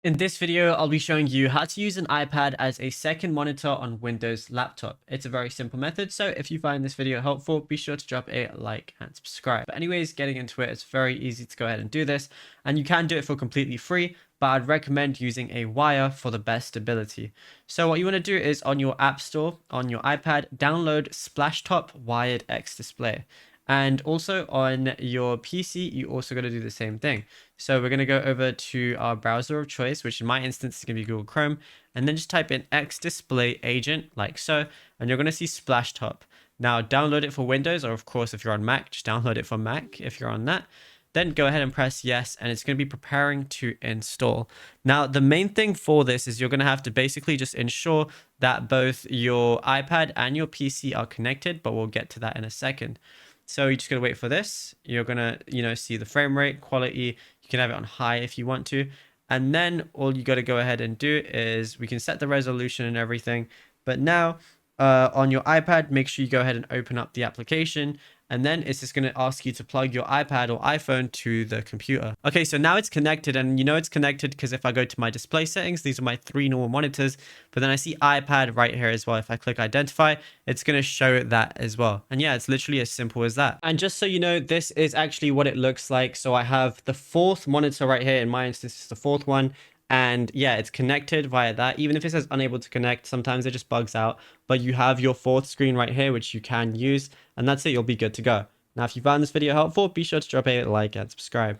In this video, I'll be showing you how to use an iPad as a second monitor on Windows laptop. It's a very simple method, so if you find this video helpful, be sure to drop a like and subscribe. But anyways, getting into it, it's very easy to go ahead and do this, and you can do it for completely free, but I'd recommend using a wire for the best stability. So what you want to do is on your App Store, on your iPad, download Splashtop Wired X Display. And also on your PC, you also got to do the same thing. So we're going to go over to our browser of choice, which in my instance is going to be Google Chrome, and then just type in X Display Agent like so, and you're going to see Splashtop. Now download it for Windows, or of course if you're on Mac, just download it for Mac if you're on that. Then go ahead and press yes, and it's going to be preparing to install. Now, the main thing for this is you're going to have to basically just ensure that both your iPad and your PC are connected, but we'll get to that in a second. So you just got to wait for this. You're going to, see the frame rate, quality. You can have it on high if you want to. And then all you got to go ahead and do is we can set the resolution and everything. But now on your iPad, make sure you go ahead and open up the application. And then it's just going to ask you to plug your iPad or iPhone to the computer. Okay, so now it's connected, and you know it's connected because if I go to my display settings, these are my three normal monitors, but then I see iPad right here as well. If I click identify, it's going to show that as well. And yeah, it's literally as simple as that. And just so you know, this is actually what it looks like. So I have the fourth monitor right here. In my instance, it's the fourth one. And yeah, it's connected via that. Even if it says unable to connect, sometimes it just bugs out. But you have your fourth screen right here, which you can use. And that's it. You'll be good to go. Now, if you found this video helpful, be sure to drop a like and subscribe.